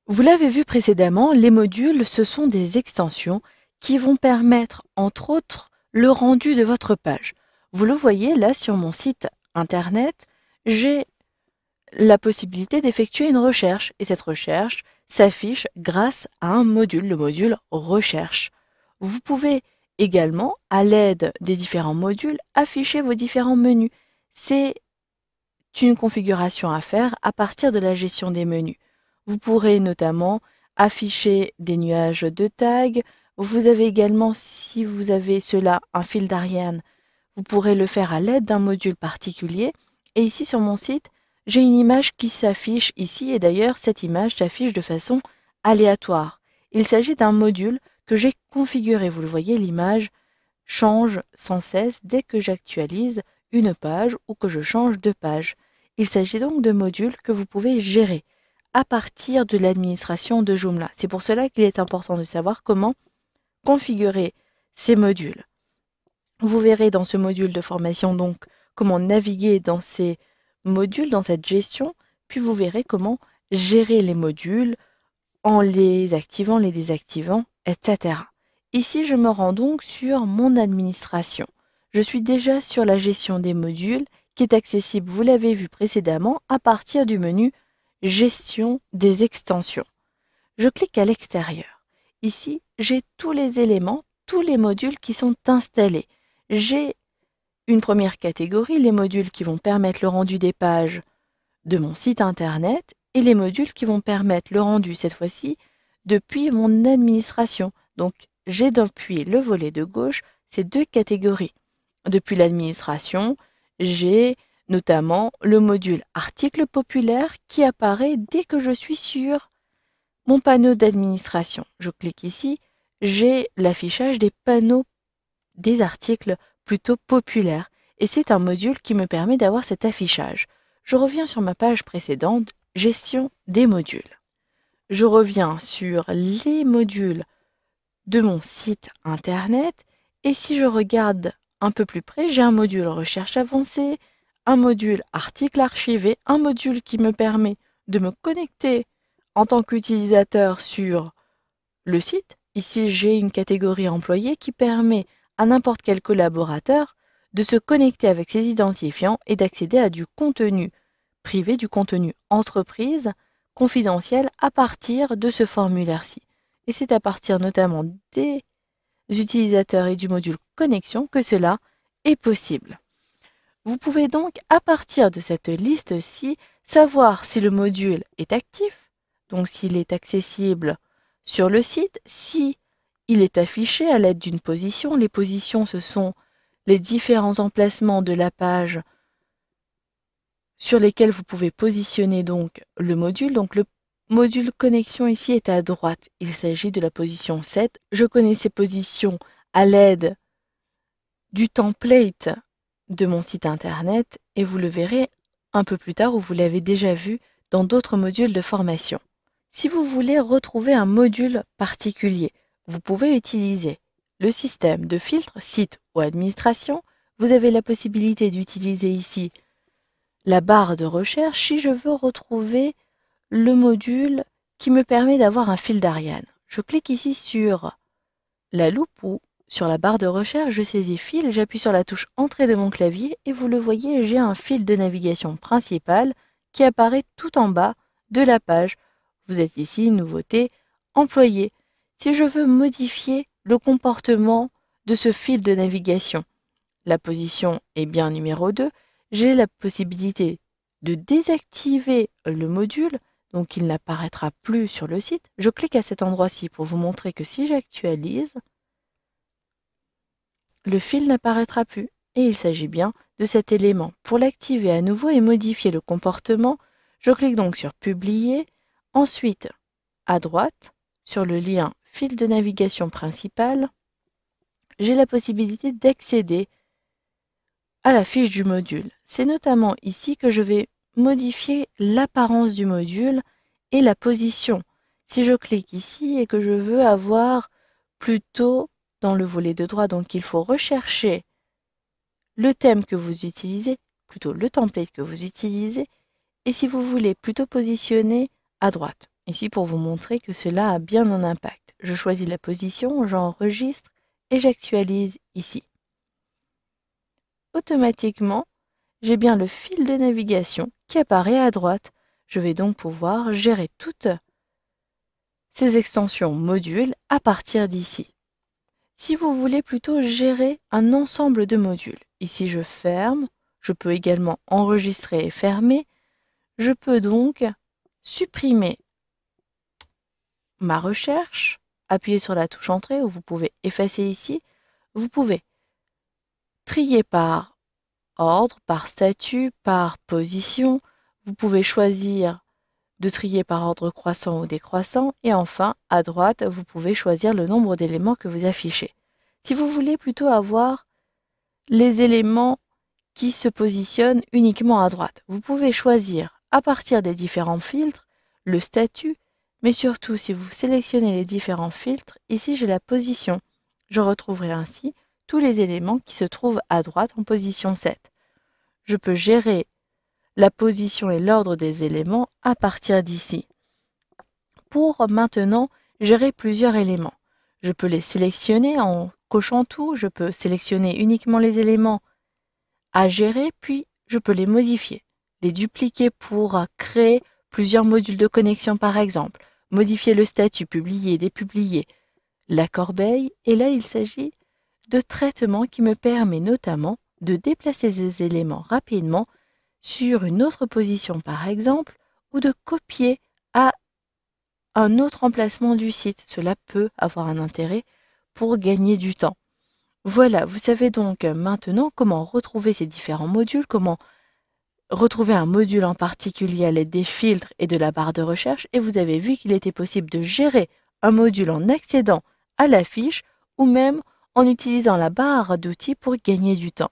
Vous l'avez vu précédemment, les modules, ce sont des extensions qui vont permettre, entre autres, le rendu de votre page. Vous le voyez là sur mon site internet, j'ai la possibilité d'effectuer une recherche et cette recherche s'affiche grâce à un module, le module recherche. Vous pouvez également, à l'aide des différents modules, afficher vos différents menus. C'est une configuration à faire à partir de la gestion des menus. Vous pourrez notamment afficher des nuages de tags. Vous avez également, si vous avez cela, un fil d'Ariane, vous pourrez le faire à l'aide d'un module particulier. Et ici sur mon site, j'ai une image qui s'affiche ici et d'ailleurs cette image s'affiche de façon aléatoire. Il s'agit d'un module que j'ai configuré. Vous le voyez, l'image change sans cesse dès que j'actualise une page ou que je change de page. Il s'agit donc de modules que vous pouvez gérer à partir de l'administration de Joomla. C'est pour cela qu'il est important de savoir comment configurer ces modules. Vous verrez dans ce module de formation donc comment naviguer dans ces modules, dans cette gestion, puis vous verrez comment gérer les modules en les activant, les désactivant, etc. Ici, je me rends donc sur mon administration. Je suis déjà sur la gestion des modules qui est accessible, vous l'avez vu précédemment, à partir du menu Gestion des extensions. Je clique à l'extérieur. Ici, j'ai tous les éléments, tous les modules qui sont installés. J'ai une première catégorie, les modules qui vont permettre le rendu des pages de mon site internet et les modules qui vont permettre le rendu, cette fois-ci, depuis mon administration. Donc, j'ai depuis le volet de gauche ces deux catégories. Depuis l'administration, j'ai notamment le module article populaire qui apparaît dès que je suis sur mon panneau d'administration. Je clique ici, j'ai l'affichage des panneaux des articles plutôt populaires et c'est un module qui me permet d'avoir cet affichage. Je reviens sur ma page précédente, gestion des modules. Je reviens sur les modules de mon site internet et si je regarde un peu plus près, j'ai un module recherche avancée, un module article archivé, un module qui me permet de me connecter en tant qu'utilisateur sur le site. Ici, j'ai une catégorie employé qui permet à n'importe quel collaborateur de se connecter avec ses identifiants et d'accéder à du contenu privé, du contenu entreprise, confidentiel à partir de ce formulaire-ci. Et c'est à partir notamment des utilisateurs et du module connexion que cela est possible. Vous pouvez donc, à partir de cette liste-ci, savoir si le module est actif, donc s'il est accessible sur le site, si il est affiché à l'aide d'une position. Les positions, ce sont les différents emplacements de la page sur lesquels vous pouvez positionner donc le module. Donc le module connexion ici est à droite. Il s'agit de la position 7. Je connais ces positions à l'aide du template de mon site internet et vous le verrez un peu plus tard ou vous l'avez déjà vu dans d'autres modules de formation. Si vous voulez retrouver un module particulier, vous pouvez utiliser le système de filtre site ou administration. Vous avez la possibilité d'utiliser ici la barre de recherche si je veux retrouver le module qui me permet d'avoir un fil d'Ariane. Je clique ici sur la loupe ou sur la barre de recherche, je saisis fil, j'appuie sur la touche entrée de mon clavier et vous le voyez, j'ai un fil de navigation principal qui apparaît tout en bas de la page. Vous êtes ici, nouveauté, employé. Si je veux modifier le comportement de ce fil de navigation, la position est bien numéro 2, j'ai la possibilité de désactiver le module, donc il n'apparaîtra plus sur le site. Je clique à cet endroit-ci pour vous montrer que si j'actualise, le fil n'apparaîtra plus et il s'agit bien de cet élément. Pour l'activer à nouveau et modifier le comportement, je clique donc sur Publier, ensuite à droite sur le lien fil de navigation principal, j'ai la possibilité d'accéder à la fiche du module. C'est notamment ici que je vais modifier l'apparence du module et la position. Si je clique ici et que je veux avoir plutôt dans le volet de droit, donc il faut rechercher le thème que vous utilisez, plutôt le template que vous utilisez, et si vous voulez plutôt positionner à droite. Ici, pour vous montrer que cela a bien un impact. Je choisis la position, j'enregistre et j'actualise ici. Automatiquement, j'ai bien le fil de navigation qui apparaît à droite. Je vais donc pouvoir gérer toutes ces extensions modules à partir d'ici. Si vous voulez plutôt gérer un ensemble de modules, ici je ferme, je peux également enregistrer et fermer. Je peux donc supprimer ma recherche, appuyer sur la touche Entrée ou vous pouvez effacer ici. Vous pouvez trier par ordre, par statut, par position. Vous pouvez choisir de trier par ordre croissant ou décroissant. Et enfin, à droite, vous pouvez choisir le nombre d'éléments que vous affichez. Si vous voulez plutôt avoir les éléments qui se positionnent uniquement à droite, vous pouvez choisir à partir des différents filtres le statut, mais surtout si vous sélectionnez les différents filtres, ici j'ai la position. Je retrouverai ainsi tous les éléments qui se trouvent à droite en position 7. Je peux gérer la position et l'ordre des éléments à partir d'ici. Pour maintenant gérer plusieurs éléments, je peux les sélectionner en cochant tout, je peux sélectionner uniquement les éléments à gérer, puis je peux les modifier, les dupliquer pour créer plusieurs modules de connexion par exemple, modifier le statut, publier, dépublier, la corbeille, et là il s'agit de traitement qui me permet notamment de déplacer ces éléments rapidement sur une autre position par exemple, ou de copier à un autre emplacement du site. Cela peut avoir un intérêt pour gagner du temps. Voilà, vous savez donc maintenant comment retrouver ces différents modules, comment retrouver un module en particulier à l'aide des filtres et de la barre de recherche, et vous avez vu qu'il était possible de gérer un module en accédant à la fiche ou même en utilisant la barre d'outils pour gagner du temps.